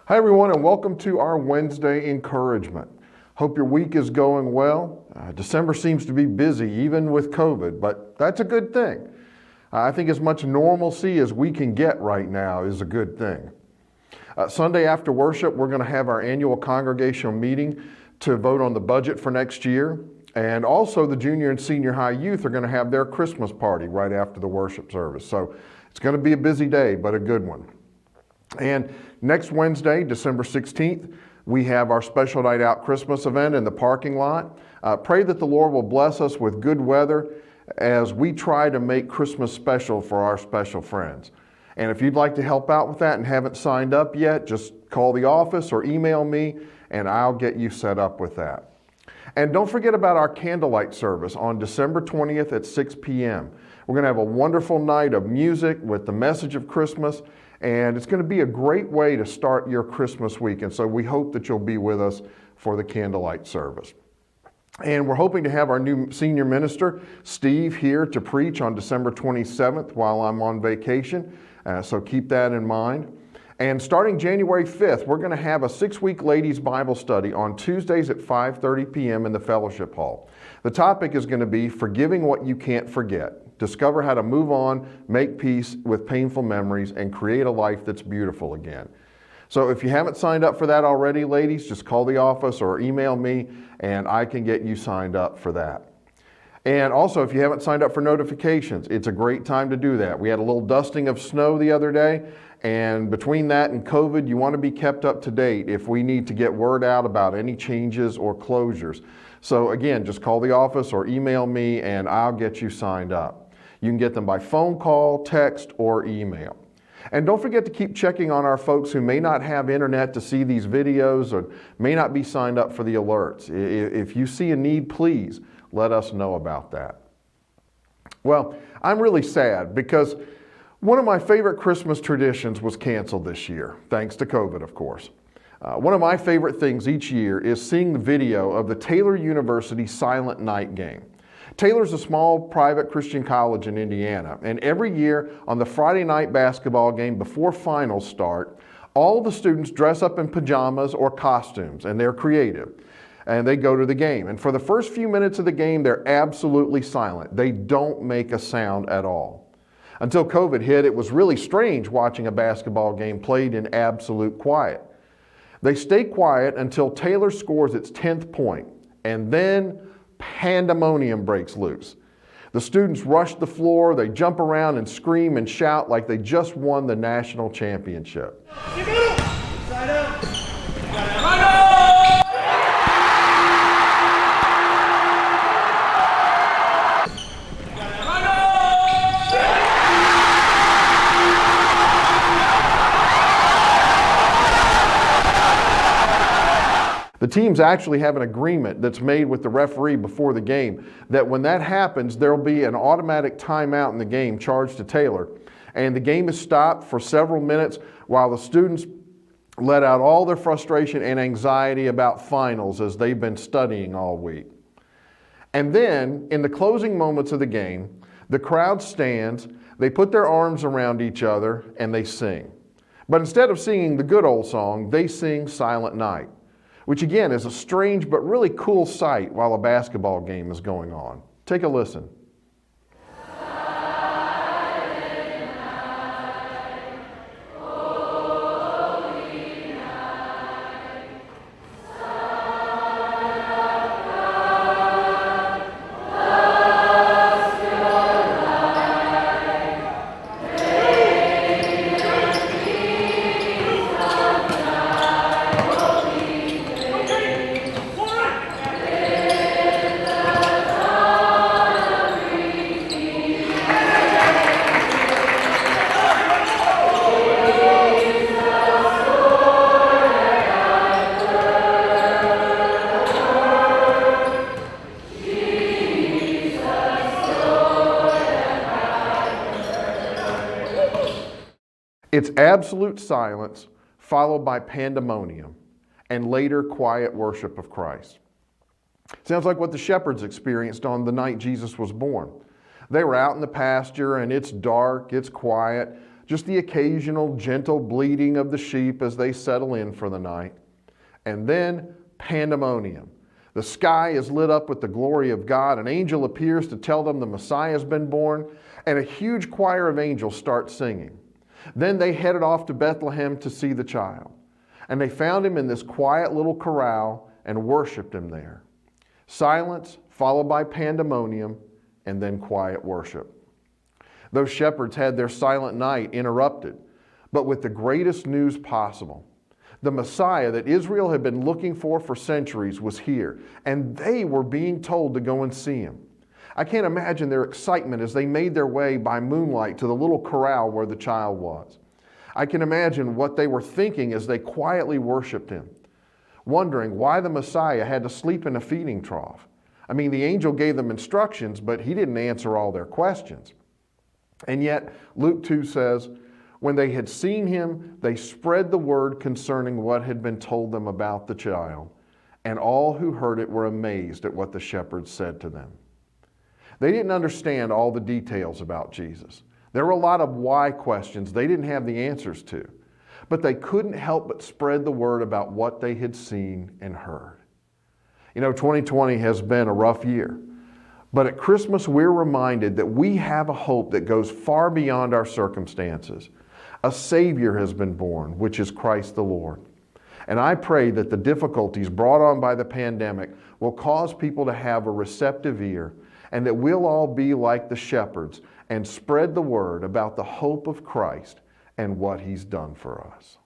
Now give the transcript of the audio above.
Hi everyone, and welcome to our Wednesday encouragement. Hope your week is going well. December seems to be busy even with COVID, but that's a good thing. I think as much normalcy as we can get right now is a good thing. Sunday after worship, we're going to have our annual congregational meeting to vote on the budget for next year. And also the junior and senior high youth are going to have their Christmas party right after the worship service. So it's going to be a busy day, but a good one. And next Wednesday, December 16th, we have our special night out Christmas event in the parking lot. Pray that the Lord will bless us with good weather as we try to make Christmas special for our special friends. And if you'd like to help out with that and haven't signed up yet, just call the office or email me and I'll get you set up with that. And don't forget about our candlelight service on December 20th at 6 p.m. We're going to have a wonderful night of music with the message of Christmas. And it's going to be a great way to start your Christmas week. And so we hope that you'll be with us for the candlelight service. And we're hoping to have our new senior minister, Steve, here to preach on December 27th while I'm on vacation. So keep that in mind. And starting January 5th, we're going to have a 6-week ladies Bible study on Tuesdays at 5:30 p.m. in the fellowship hall. The topic is going to be forgiving what you can't forget. Discover how to move on, make peace with painful memories, and create a life that's beautiful again. So if you haven't signed up for that already, ladies, just call the office or email me and I can get you signed up for that. And also, if you haven't signed up for notifications, it's a great time to do that. We had a little dusting of snow the other day, and between that and COVID, you want to be kept up to date if we need to get word out about any changes or closures. So again, just call the office or email me and I'll get you signed up. You can get them by phone call, text, or email. And don't forget to keep checking on our folks who may not have internet to see these videos or may not be signed up for the alerts. If you see a need, please let us know about that. Well, I'm really sad because one of my favorite Christmas traditions was canceled this year, thanks to COVID, of course. One of my favorite things each year is seeing the video of the Taylor University Silent Night game. Taylor's a small private Christian college in Indiana, and every year on the Friday night basketball game before finals start, all the students dress up in pajamas or costumes, and they're creative, and they go to the game. And for the first few minutes of the game, they're absolutely silent. They don't make a sound at all. Until COVID hit, it was really strange watching a basketball game played in absolute quiet. They stay quiet until Taylor scores its 10th point, and then pandemonium breaks loose. The students rush the floor, they jump around and scream and shout like they just won the national championship. The teams actually have an agreement that's made with the referee before the game that when that happens, there'll be an automatic timeout in the game charged to Taylor. And the game is stopped for several minutes while the students let out all their frustration and anxiety about finals as they've been studying all week. And then, in the closing moments of the game, the crowd stands, they put their arms around each other, and they sing. But instead of singing the good old song, they sing Silent Night, which again is a strange but really cool sight while a basketball game is going on. Take a listen. It's absolute silence followed by pandemonium and later quiet worship of Christ. Sounds like what the shepherds experienced on the night Jesus was born. They were out in the pasture and it's dark, it's quiet, just the occasional gentle bleating of the sheep as they settle in for the night. And then pandemonium. The sky is lit up with the glory of God. An angel appears to tell them the Messiah has been born, and a huge choir of angels start singing. Then they headed off to Bethlehem to see the child. And they found him in this quiet little corral and worshiped him there. Silence, followed by pandemonium, and then quiet worship. Those shepherds had their silent night interrupted, but with the greatest news possible. The Messiah that Israel had been looking for centuries was here, and they were being told to go and see him. I can't imagine their excitement as they made their way by moonlight to the little corral where the child was. I can imagine what they were thinking as they quietly worshiped him, wondering why the Messiah had to sleep in a feeding trough. I mean, the angel gave them instructions, but he didn't answer all their questions. And yet, Luke 2 says, when they had seen him, they spread the word concerning what had been told them about the child, and all who heard it were amazed at what the shepherds said to them. They didn't understand all the details about Jesus. There were a lot of why questions they didn't have the answers to, but they couldn't help but spread the word about what they had seen and heard. You know, 2020 has been a rough year, but at Christmas we're reminded that we have a hope that goes far beyond our circumstances. A Savior has been born, which is Christ the Lord. And I pray that the difficulties brought on by the pandemic will cause people to have a receptive ear, and that we'll all be like the shepherds and spread the word about the hope of Christ and what he's done for us.